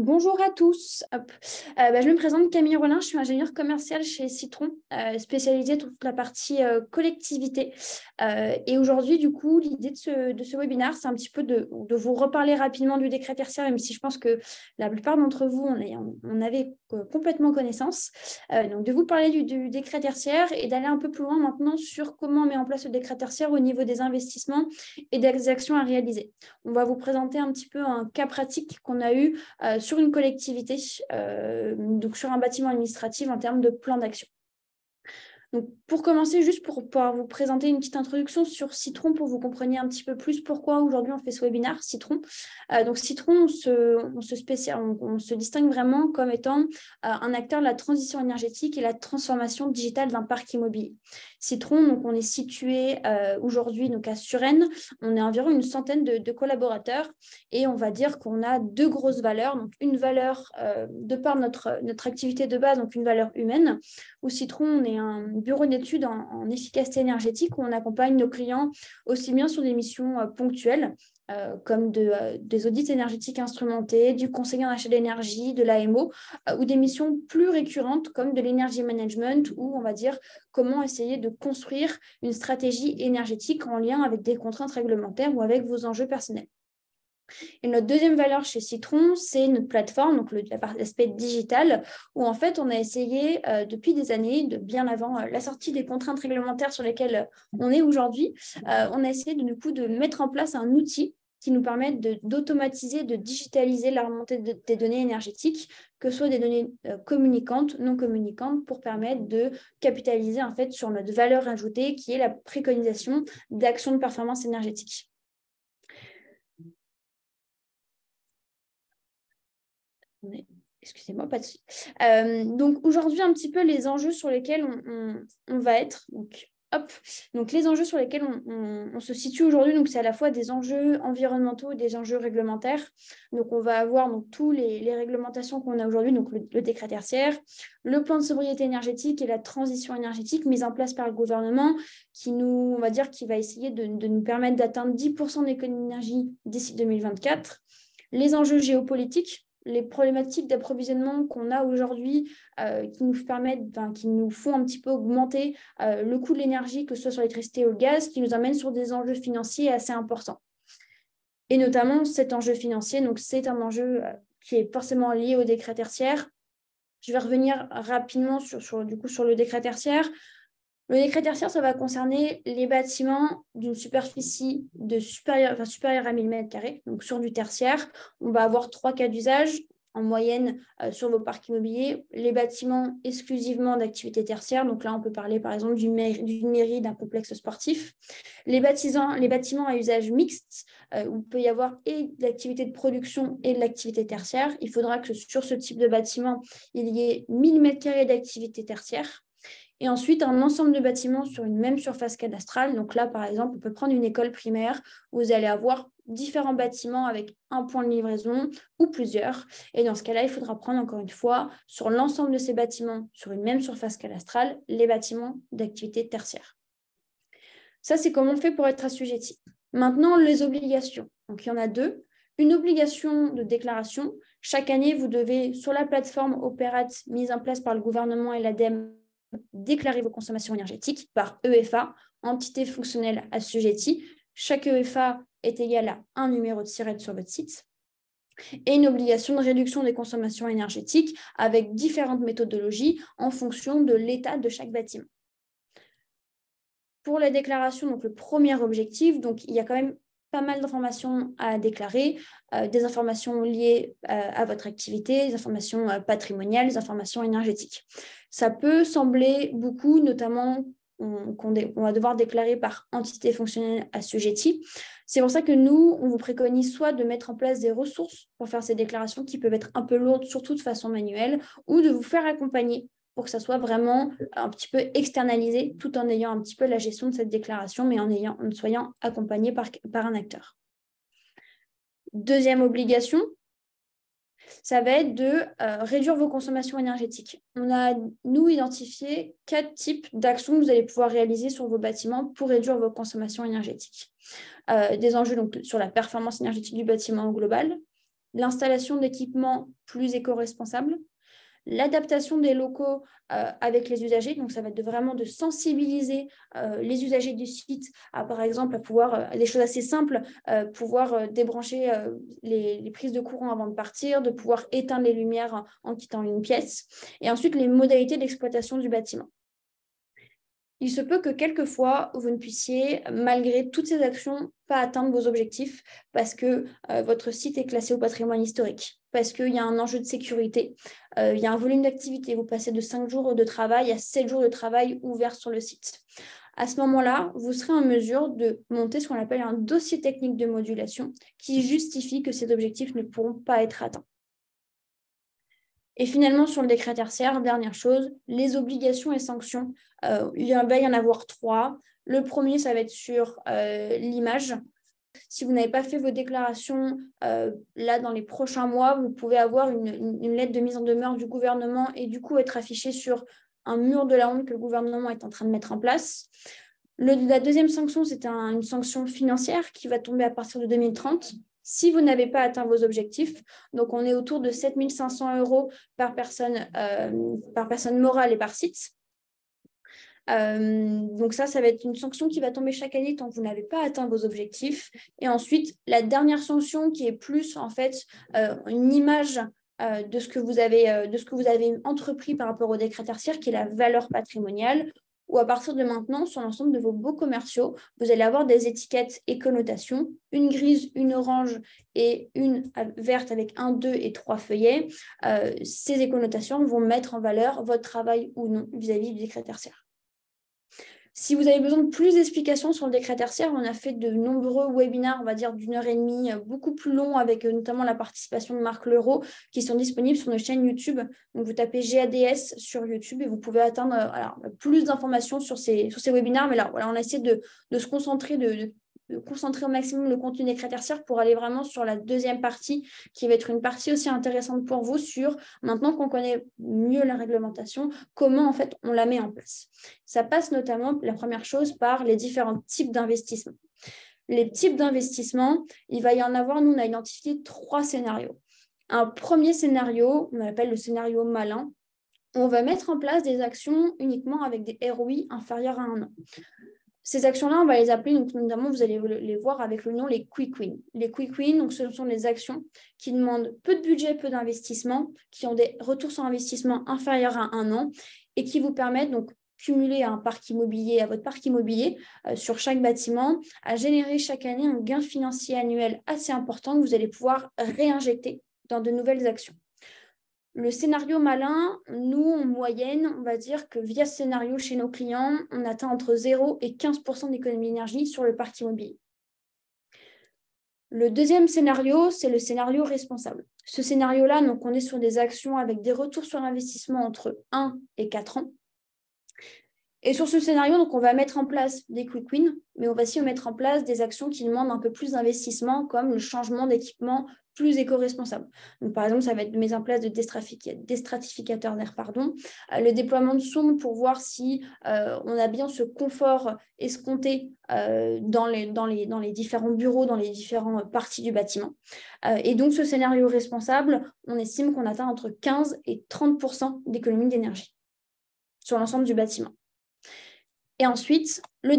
Bonjour à tous. Hop. Je me présente Camille Rollin, je suis ingénieure commerciale chez Citron, spécialisée dans toute la partie collectivité. Et aujourd'hui, du coup, l'idée de ce webinaire, c'est un petit peu de vous reparler rapidement du décret tertiaire, même si je pense que la plupart d'entre vous on avait complètement connaissance. Donc, de vous parler du décret tertiaire et d'aller un peu plus loin maintenant sur comment on met en place le décret tertiaire au niveau des investissements et des actions à réaliser. On va vous présenter un petit peu un cas pratique qu'on a eu sur une collectivité, donc sur un bâtiment administratif en termes de plan d'action. Donc, pour commencer, juste pour pouvoir vous présenter une petite introduction sur Citron, pour que vous compreniez un petit peu plus pourquoi aujourd'hui on fait ce webinaire Citron. Donc, Citron, on se distingue vraiment comme étant un acteur de la transition énergétique et la transformation digitale d'un parc immobilier. Citron, donc, on est situé aujourd'hui donc à Suresnes. On est environ une centaine de collaborateurs et on va dire qu'on a deux grosses valeurs. Donc, une valeur de par notre activité de base, donc une valeur humaine. Au Citron, on est un bureau d'études en efficacité énergétique où on accompagne nos clients aussi bien sur des missions ponctuelles comme des audits énergétiques instrumentés, du conseiller en achat d'énergie, de l'AMO, ou des missions plus récurrentes comme de l'énergie management où on va dire comment essayer de construire une stratégie énergétique en lien avec des contraintes réglementaires ou avec vos enjeux personnels. Et notre deuxième valeur chez Citron, c'est notre plateforme, donc l'aspect digital, où en fait, on a essayé depuis des années, bien avant la sortie des contraintes réglementaires sur lesquelles on est aujourd'hui, on a essayé de mettre en place un outil qui nous permette d'automatiser, de digitaliser la remontée des données énergétiques, que ce soit des données communicantes, non communicantes, pour permettre de capitaliser en fait sur notre valeur ajoutée, qui est la préconisation d'actions de performance énergétique. Excusez-moi, pas de suite. Donc aujourd'hui, un petit peu les enjeux sur lesquels on va être. Donc les enjeux sur lesquels on se situe aujourd'hui, donc c'est à la fois des enjeux environnementaux et des enjeux réglementaires. Donc on va avoir donc tous les réglementations qu'on a aujourd'hui, donc le décret tertiaire, le plan de sobriété énergétique et la transition énergétique mise en place par le gouvernement, qui va essayer de nous permettre d'atteindre 10% d'économie d'énergie d'ici 2024. Les enjeux géopolitiques, les problématiques d'approvisionnement qu'on a aujourd'hui qui nous font un petit peu augmenter le coût de l'énergie, que ce soit sur l'électricité ou le gaz, qui nous amènent sur des enjeux financiers assez importants. Et notamment cet enjeu financier, donc c'est un enjeu qui est forcément lié au décret tertiaire. Je vais revenir rapidement sur le décret tertiaire. Le décret tertiaire, ça va concerner les bâtiments d'une superficie supérieure à 1000 m². Donc, sur du tertiaire, on va avoir 3 cas d'usage en moyenne sur vos parcs immobiliers. Les bâtiments exclusivement d'activité tertiaire. Donc là, on peut parler par exemple d'une mairie, d'un complexe sportif. Les bâtiments à usage mixte, où il peut y avoir et de l'activité de production et de l'activité tertiaire. Il faudra que sur ce type de bâtiment, il y ait 1000 m² d'activité tertiaire. Et ensuite, un ensemble de bâtiments sur une même surface cadastrale. Donc là, par exemple, on peut prendre une école primaire où vous allez avoir différents bâtiments avec un point de livraison ou plusieurs. Et dans ce cas-là, il faudra prendre encore une fois sur l'ensemble de ces bâtiments sur une même surface cadastrale les bâtiments d'activité tertiaire. Ça, c'est comment on fait pour être assujetti. Maintenant, les obligations. Donc, il y en a deux. Une obligation de déclaration. Chaque année, vous devez, sur la plateforme Opérate mise en place par le gouvernement et l'ADEME, déclarer vos consommations énergétiques par EFA, entité fonctionnelle assujettie. Chaque EFA est égal à un numéro de SIRET sur votre site. Et une obligation de réduction des consommations énergétiques avec différentes méthodologies en fonction de l'état de chaque bâtiment. Pour la déclaration, donc le premier objectif, donc il y a quand même pas mal d'informations à déclarer, des informations liées à votre activité, des informations patrimoniales, des informations énergétiques. Ça peut sembler beaucoup, notamment qu'on va devoir déclarer par entité fonctionnelle assujettie. C'est pour ça que nous, on vous préconise soit de mettre en place des ressources pour faire ces déclarations qui peuvent être un peu lourdes, surtout de façon manuelle, ou de vous faire accompagner pour que ça soit vraiment un petit peu externalisé, tout en ayant un petit peu la gestion de cette déclaration, mais en soyant accompagné par un acteur. Deuxième obligation, ça va être de réduire vos consommations énergétiques. On a, nous, identifié 4 types d'actions que vous allez pouvoir réaliser sur vos bâtiments pour réduire vos consommations énergétiques. Des enjeux donc, sur la performance énergétique du bâtiment au global, l'installation d'équipements plus éco-responsables, l'adaptation des locaux avec les usagers. Donc, ça va être vraiment de sensibiliser les usagers du site à, par exemple, à pouvoir, des choses assez simples, pouvoir débrancher les prises de courant avant de partir, de pouvoir éteindre les lumières en quittant une pièce. Et ensuite, les modalités d'exploitation du bâtiment. Il se peut que quelquefois, vous ne puissiez, malgré toutes ces actions, pas atteindre vos objectifs parce que votre site est classé au patrimoine historique, parce qu'il y a un enjeu de sécurité, il y a un volume d'activité. Vous passez de 5 jours de travail à 7 jours de travail ouverts sur le site. À ce moment-là, vous serez en mesure de monter ce qu'on appelle un dossier technique de modulation qui justifie que ces objectifs ne pourront pas être atteints. Et finalement, sur le décret tertiaire, dernière chose, les obligations et sanctions. Il va y en avoir 3. Le premier, ça va être sur l'image. Si vous n'avez pas fait vos déclarations là dans les prochains mois, vous pouvez avoir une lettre de mise en demeure du gouvernement et du coup être affiché sur un mur de la honte que le gouvernement est en train de mettre en place. La deuxième sanction, c'est une sanction financière qui va tomber à partir de 2030. Si vous n'avez pas atteint vos objectifs, donc on est autour de 7 500 € par personne morale et par site. Donc ça va être une sanction qui va tomber chaque année tant que vous n'avez pas atteint vos objectifs. Et ensuite, la dernière sanction qui est plus en fait une image de ce que vous avez entrepris par rapport au décret tertiaire, qui est la valeur patrimoniale, où à partir de maintenant, sur l'ensemble de vos baux commerciaux, vous allez avoir des étiquettes et connotations, une grise, une orange et une verte avec 1, 2 et 3 feuillets. Ces connotations vont mettre en valeur votre travail ou non vis-à-vis du décret tertiaire. Si vous avez besoin de plus d'explications sur le décret tertiaire, on a fait de nombreux webinaires, on va dire d'1 h 30, beaucoup plus longs, avec notamment la participation de Marc Leroux, qui sont disponibles sur notre chaîne YouTube. Donc, vous tapez GADS sur YouTube et vous pouvez atteindre plus d'informations sur ces webinaires. Mais là, on a essayé de se concentrer, de concentrer au maximum le contenu des décret tertiaire pour aller vraiment sur la deuxième partie, qui va être une partie aussi intéressante pour vous sur, maintenant qu'on connaît mieux la réglementation, comment en fait on la met en place. Ça passe notamment, la première chose, par les différents types d'investissements. Les types d'investissements, il va y en avoir, nous on a identifié 3 scénarios. Un premier scénario, on appelle le scénario malin, où on va mettre en place des actions uniquement avec des ROI inférieurs à 1 an. Ces actions-là, on va les appeler, donc notamment, vous allez les voir avec le nom les quick wins. Les quick wins, donc, ce sont les actions qui demandent peu de budget, peu d'investissement, qui ont des retours sur investissement inférieurs à 1 an et qui vous permettent, donc, cumuler à votre parc immobilier sur chaque bâtiment, à générer chaque année un gain financier annuel assez important que vous allez pouvoir réinjecter dans de nouvelles actions. Le scénario malin, nous, en moyenne, on va dire que via ce scénario chez nos clients, on atteint entre 0 et 15% d'économie d'énergie sur le parc immobilier. Le deuxième scénario, c'est le scénario responsable. Ce scénario-là, donc, on est sur des actions avec des retours sur investissement entre 1 et 4 ans. Et sur ce scénario, donc, on va mettre en place des quick wins, mais on va aussi mettre en place des actions qui demandent un peu plus d'investissement, comme le changement d'équipement plus éco-responsable. Donc, par exemple, ça va être de mise en place de déstratificateurs d'air, le déploiement de sondes pour voir si on a bien ce confort escompté dans les différents bureaux, dans les différentes parties du bâtiment. Et donc, ce scénario responsable, on estime qu'on atteint entre 15 et 30% d'économie d'énergie sur l'ensemble du bâtiment. Et ensuite, le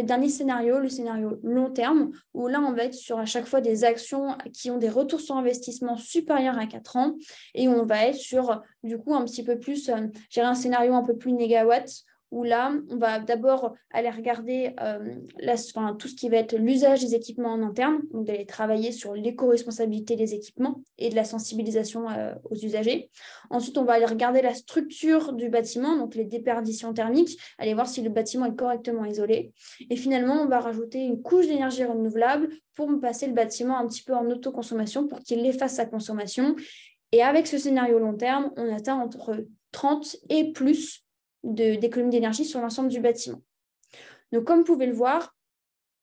dernier scénario, le scénario long terme, où là, on va être sur à chaque fois des actions qui ont des retours sur investissement supérieurs à 4 ans, et on va être sur, du coup, un petit peu plus, un scénario un peu plus négawatt, où là, on va d'abord aller regarder tout ce qui va être l'usage des équipements en interne, donc d'aller travailler sur l'éco-responsabilité des équipements et de la sensibilisation aux usagers. Ensuite, on va aller regarder la structure du bâtiment, donc les déperditions thermiques, aller voir si le bâtiment est correctement isolé. Et finalement, on va rajouter une couche d'énergie renouvelable pour passer le bâtiment un petit peu en autoconsommation pour qu'il efface sa consommation. Et avec ce scénario long terme, on atteint entre 30 et plus d'économie d'énergie sur l'ensemble du bâtiment. Donc, comme vous pouvez le voir,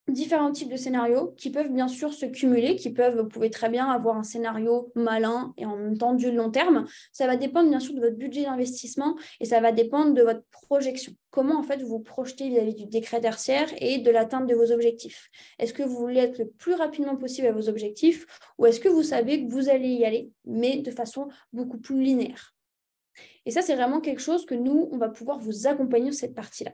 différents types de scénarios qui peuvent bien sûr se cumuler, vous pouvez très bien avoir un scénario malin et en même temps du long terme. Ça va dépendre bien sûr de votre budget d'investissement et ça va dépendre de votre projection. Comment en fait vous vous projetez vis-à-vis du décret tertiaire et de l'atteinte de vos objectifs. Est-ce que vous voulez être le plus rapidement possible à vos objectifs ou est-ce que vous savez que vous allez y aller, mais de façon beaucoup plus linéaire? Et ça, c'est vraiment quelque chose que nous, on va pouvoir vous accompagner sur cette partie-là.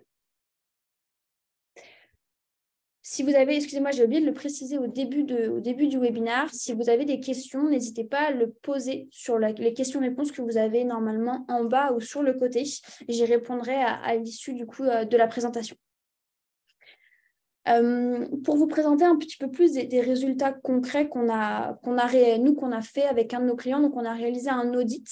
Si vous avez, excusez-moi, j'ai oublié de le préciser au début du webinaire, si vous avez des questions, n'hésitez pas à le poser sur les questions-réponses que vous avez normalement en bas ou sur le côté. J'y répondrai à l'issue du coup de la présentation. Pour vous présenter un petit peu plus des résultats concrets qu'on a fait avec un de nos clients. Donc, on a réalisé un audit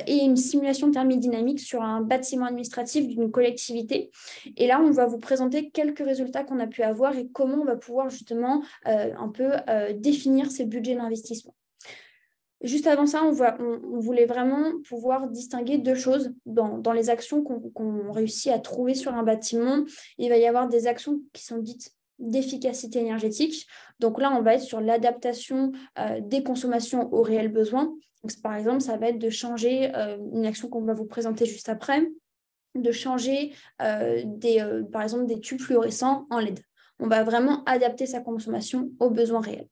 et une simulation thermodynamique sur un bâtiment administratif d'une collectivité. Et là, on va vous présenter quelques résultats qu'on a pu avoir et comment on va pouvoir justement un peu définir ces budgets d'investissement. Juste avant ça, on voulait vraiment pouvoir distinguer deux choses dans les actions qu'on réussit à trouver sur un bâtiment. Il va y avoir des actions qui sont dites d'efficacité énergétique. Donc là, on va être sur l'adaptation des consommations aux réels besoins. Donc, par exemple, ça va être de changer une action qu'on va vous présenter juste après, de changer par exemple des tubes fluorescents en LED. On va vraiment adapter sa consommation aux besoins réels.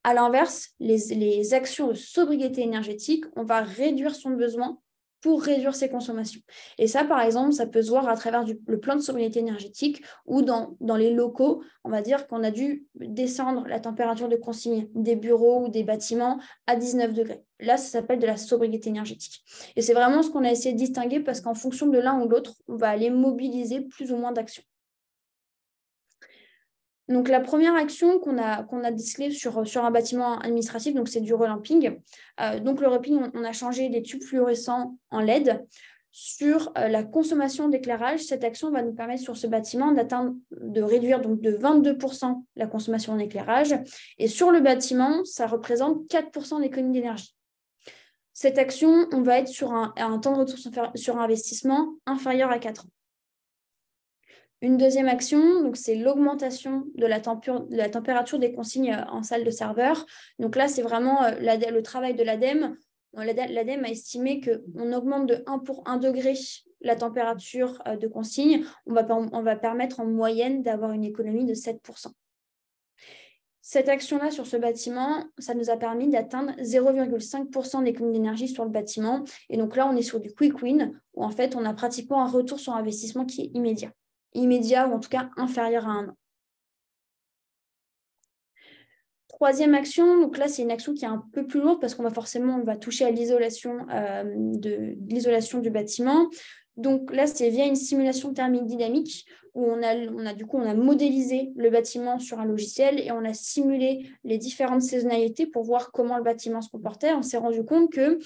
À l'inverse, les actions de sobriété énergétique, on va réduire son besoin pour réduire ses consommations. Et ça, par exemple, ça peut se voir à travers le plan de sobriété énergétique ou dans les locaux, on va dire qu'on a dû descendre la température de consigne des bureaux ou des bâtiments à 19 degrés. Là, ça s'appelle de la sobriété énergétique. Et c'est vraiment ce qu'on a essayé de distinguer parce qu'en fonction de l'un ou l'autre, on va aller mobiliser plus ou moins d'actions. Donc, la première action qu'on a décelée sur un bâtiment administratif, donc c'est du relamping. Donc, le relamping, on a changé les tubes fluorescents en LED. Sur la consommation d'éclairage, cette action va nous permettre sur ce bâtiment de réduire donc de 22% la consommation en éclairage. Et sur le bâtiment, ça représente 4% d'économie d'énergie. Cette action, on va être sur un temps de retour sur investissement inférieur à 4 ans. Une deuxième action, donc c'est l'augmentation de la température des consignes en salle de serveur. Donc là, c'est vraiment le travail de l'ADEME. L'ADEME a estimé qu'on augmente de 1 degré la température de consigne. On va permettre en moyenne d'avoir une économie de 7%. Cette action-là sur ce bâtiment, ça nous a permis d'atteindre 0,5% d'économie d'énergie sur le bâtiment. Et donc là, on est sur du quick win, où en fait, on a pratiquement un retour sur investissement qui est immédiat ou en tout cas inférieur à 1 an. Troisième action, donc là c'est une action qui est un peu plus lourde parce on va toucher à l'isolation du bâtiment. Donc là c'est via une simulation thermique dynamique où on a modélisé le bâtiment sur un logiciel et on a simulé les différentes saisonnalités pour voir comment le bâtiment se comportait. On s'est rendu compte que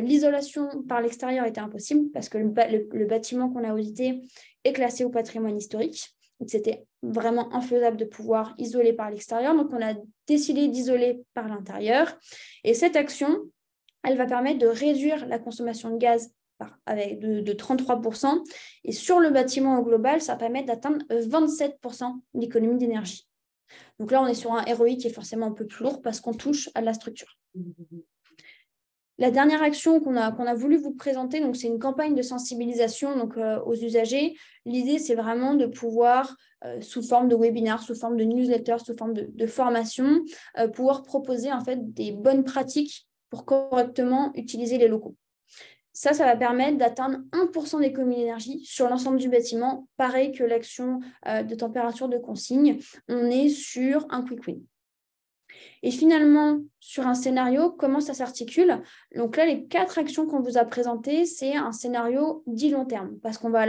l'isolation par l'extérieur était impossible parce que le bâtiment qu'on a audité est classé au patrimoine historique. Donc, c'était vraiment infaisable de pouvoir isoler par l'extérieur. Donc, on a décidé d'isoler par l'intérieur. Et cette action, elle va permettre de réduire la consommation de gaz de 33%. Et sur le bâtiment au global, ça va permettre d'atteindre 27% d'économie d'énergie. Donc là, on est sur un ROI qui est forcément un peu plus lourd parce qu'on touche à la structure. La dernière action qu'on a voulu vous présenter, donc c'est une campagne de sensibilisation donc, aux usagers. L'idée, c'est vraiment de pouvoir, sous forme de webinaire, sous forme de newsletter, sous forme de formation, pouvoir proposer en fait des bonnes pratiques pour correctement utiliser les locaux. Ça va permettre d'atteindre 1% d'économie d'énergie sur l'ensemble du bâtiment. Pareil que l'action de température de consigne, on est sur un quick win. Et finalement, sur un scénario, comment ça s'articule? Donc là, les 4 actions qu'on vous a présentées, c'est un scénario dit long terme, parce qu'on va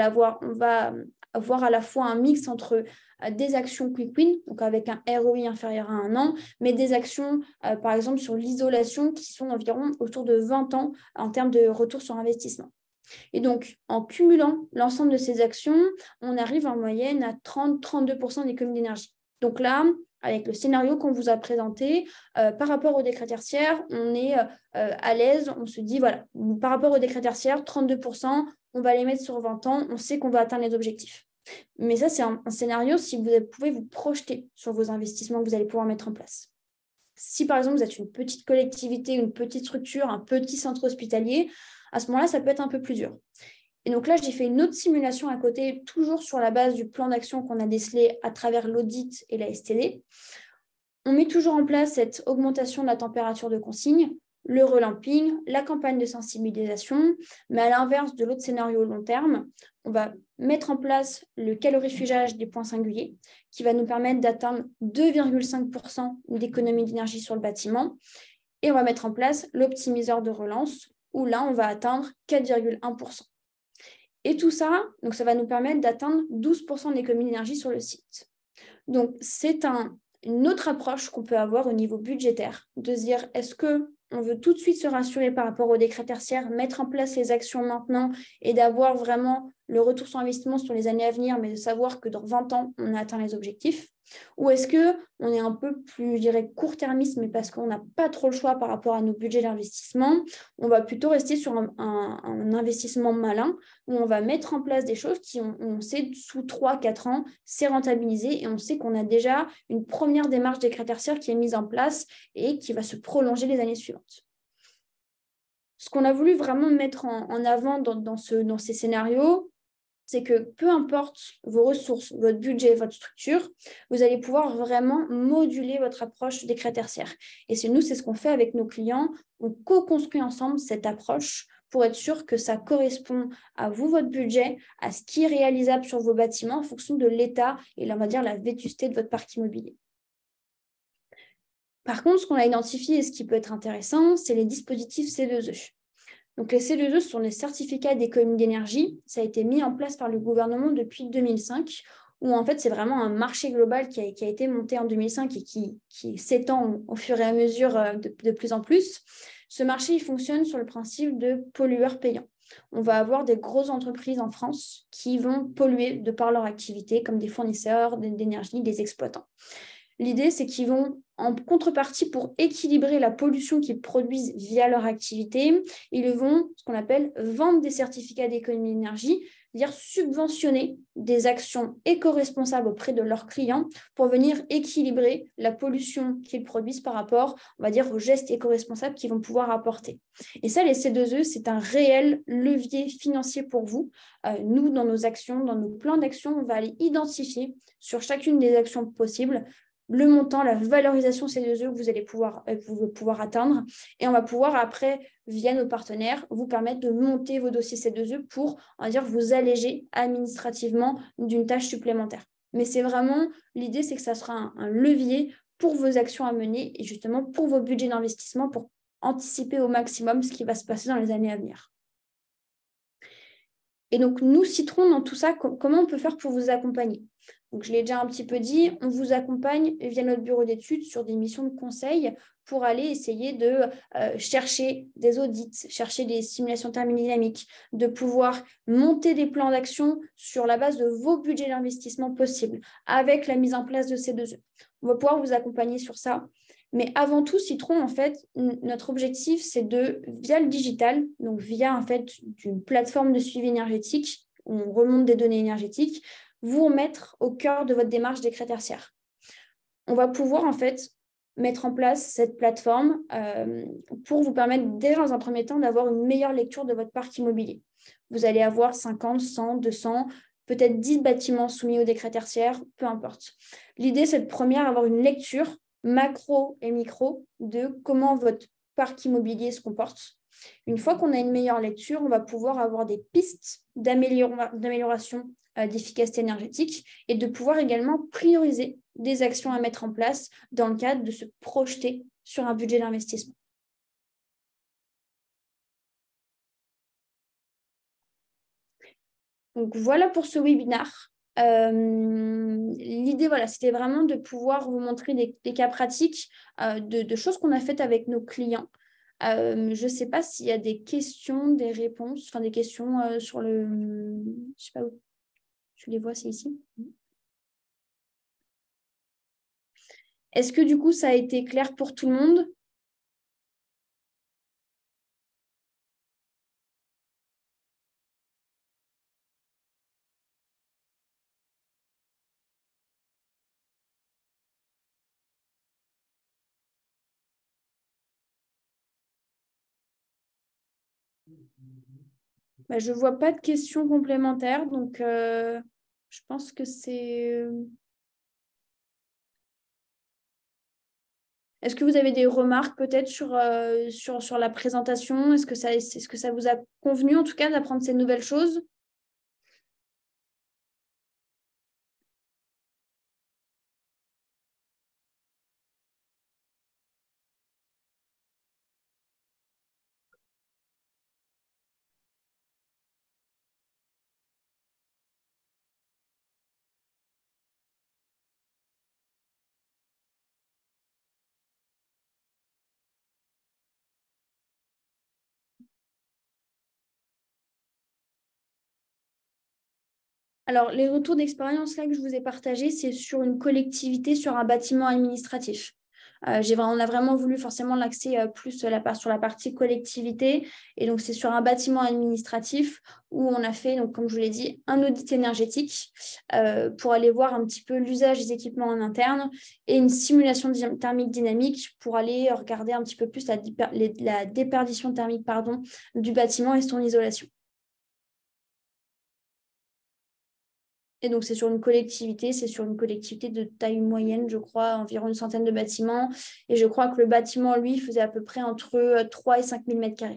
avoir à la fois un mix entre des actions quick win, donc avec un ROI inférieur à 1 an, mais des actions, par exemple, sur l'isolation qui sont environ autour de 20 ans en termes de retour sur investissement. Et donc, en cumulant l'ensemble de ces actions, on arrive en moyenne à 30-32% d'économie d'énergie. Donc là, avec le scénario qu'on vous a présenté, par rapport au décret tertiaire, on est à l'aise, on se dit, voilà, par rapport au décret tertiaire, 32%, on va les mettre sur 20 ans, on sait qu'on va atteindre les objectifs. Mais ça, c'est un scénario si vous pouvez vous projeter sur vos investissements que vous allez pouvoir mettre en place. Si par exemple vous êtes une petite collectivité, une petite structure, un petit centre hospitalier, à ce moment-là, ça peut être un peu plus dur. Et donc là, j'ai fait une autre simulation à côté, toujours sur la base du plan d'action qu'on a décelé à travers l'audit et la STD. On met toujours en place cette augmentation de la température de consigne, le relamping, la campagne de sensibilisation, mais à l'inverse de l'autre scénario long terme, on va mettre en place le calorifugage des points singuliers qui va nous permettre d'atteindre 2,5% d'économie d'énergie sur le bâtiment et on va mettre en place l'optimiseur de relance où là, on va atteindre 4,1%. Et tout ça, donc ça va nous permettre d'atteindre 12% d'économie d'énergie sur le site. Donc, c'est une autre approche qu'on peut avoir au niveau budgétaire, de se dire est-ce qu'on veut tout de suite se rassurer par rapport au décret tertiaire, mettre en place les actions maintenant et d'avoir vraiment le retour sur investissement sur les années à venir, mais de savoir que dans 20 ans, on a atteint les objectifs. Ou est-ce qu'on est un peu plus, je dirais, court-termiste, mais parce qu'on n'a pas trop le choix par rapport à nos budgets d'investissement, on va plutôt rester sur un investissement malin où on va mettre en place des choses qui, on sait, sous 3-4 ans, c'est rentabilisé et on sait qu'on a déjà une première démarche décret tertiaire qui est mise en place et qui va se prolonger les années suivantes. Ce qu'on a voulu vraiment mettre en avant dans ces scénarios, c'est que peu importe vos ressources, votre budget, votre structure, vous allez pouvoir vraiment moduler votre approche décret tertiaire. Et c'est ce qu'on fait avec nos clients. On co-construit ensemble cette approche pour être sûr que ça correspond à vous, votre budget, à ce qui est réalisable sur vos bâtiments en fonction de l'état et, on va dire, la vétusté de votre parc immobilier. Par contre, ce qu'on a identifié et ce qui peut être intéressant, c'est les dispositifs C2E. Donc, les C2E sont des certificats d'économie d'énergie. Ça a été mis en place par le gouvernement depuis 2005, où en fait, c'est vraiment un marché global qui a été monté en 2005 et qui s'étend au fur et à mesure de plus en plus. Ce marché, il fonctionne sur le principe de pollueur payant. On va avoir des grosses entreprises en France qui vont polluer de par leur activité, comme des fournisseurs d'énergie, des exploitants. L'idée, c'est qu'ils vont, en contrepartie, pour équilibrer la pollution qu'ils produisent via leur activité, ils vont, ce qu'on appelle, vendre des certificats d'économie d'énergie, c'est-à-dire subventionner des actions éco-responsables auprès de leurs clients pour venir équilibrer la pollution qu'ils produisent par rapport, on va dire, aux gestes éco-responsables qu'ils vont pouvoir apporter. Et ça, les C2E, c'est un réel levier financier pour vous. Nous, dans nos actions, dans nos plans d'action, on va aller identifier sur chacune des actions possibles le montant, la valorisation C2E que vous allez pouvoir atteindre. Et on va pouvoir après, via nos partenaires, vous permettre de monter vos dossiers C2E pour, on va dire, vous alléger administrativement d'une tâche supplémentaire. Mais c'est vraiment, l'idée, c'est que ça sera un levier pour vos actions à mener et justement pour vos budgets d'investissement pour anticiper au maximum ce qui va se passer dans les années à venir. Et donc, nous, Citron, dans tout ça, comment on peut faire pour vous accompagner? Donc, je l'ai déjà un petit peu dit, on vous accompagne via notre bureau d'études sur des missions de conseil pour aller essayer de chercher des audits, chercher des simulations thermodynamiques, de pouvoir monter des plans d'action sur la base de vos budgets d'investissement possibles avec la mise en place de ces 2E. On va pouvoir vous accompagner sur ça. Mais avant tout, Citron, en fait, notre objectif, c'est via le digital, donc via en fait une plateforme de suivi énergétique, où on remonte des données énergétiques, vous remettre au cœur de votre démarche décret tertiaire. On va pouvoir en fait mettre en place cette plateforme pour vous permettre déjà dans un premier temps d'avoir une meilleure lecture de votre parc immobilier. Vous allez avoir 50, 100, 200, peut-être 10 bâtiments soumis au décret tertiaire, peu importe. L'idée, c'est de première avoir une lecture macro et micro de comment votre parc immobilier se comporte. Une fois qu'on a une meilleure lecture, on va pouvoir avoir des pistes d'amélioration d'efficacité énergétique et de pouvoir également prioriser des actions à mettre en place dans le cadre de se projeter sur un budget d'investissement. Donc voilà pour ce webinaire. L'idée, voilà, c'était vraiment de pouvoir vous montrer des cas pratiques de choses qu'on a faites avec nos clients. Je ne sais pas s'il y a des questions, des réponses, enfin des questions sur le... Je ne sais pas où. Je les vois, c'est ici. Est-ce que du coup, ça a été clair pour tout le monde? Bah, je ne vois pas de questions complémentaires, donc je pense que c'est... Est-ce que vous avez des remarques peut-être sur la présentation? Est-ce que ça vous a convenu en tout cas d'apprendre ces nouvelles choses? Alors, les retours d'expérience là que je vous ai partagés, c'est sur une collectivité, sur un bâtiment administratif. On a vraiment voulu forcément l'axer plus sur la partie collectivité. Et donc, c'est sur un bâtiment administratif où on a fait, donc, comme je vous l'ai dit, un audit énergétique pour aller voir un petit peu l'usage des équipements en interne et une simulation thermique dynamique pour aller regarder un petit peu plus la déperdition thermique du bâtiment et son isolation. Et donc, c'est sur une collectivité de taille moyenne, je crois, environ une centaine de bâtiments. Et je crois que le bâtiment, lui, faisait à peu près entre 3 et 5 000 mètres carrés.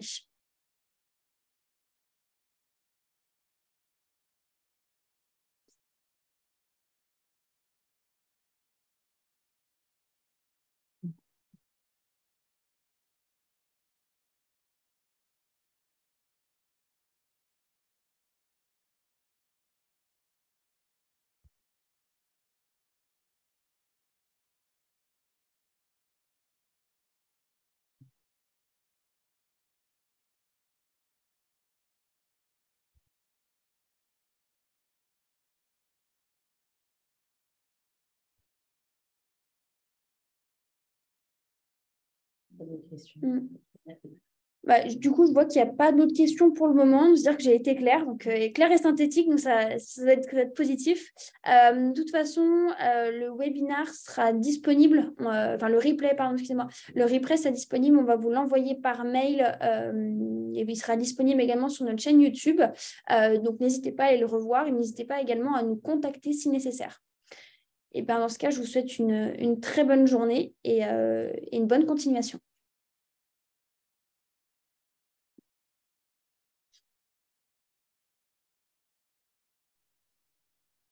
Mm. Bah, du coup, je vois qu'il n'y a pas d'autres questions pour le moment. C'est-à-dire que j'ai été claire, donc claire et synthétique, donc ça va être positif. De toute façon, le webinar sera disponible, enfin le replay, pardon, excusez-moi, le replay sera disponible, on va vous l'envoyer par mail et il sera disponible également sur notre chaîne YouTube. Donc n'hésitez pas à aller le revoir et n'hésitez pas également à nous contacter si nécessaire. Et ben, dans ce cas, je vous souhaite une très bonne journée et une bonne continuation.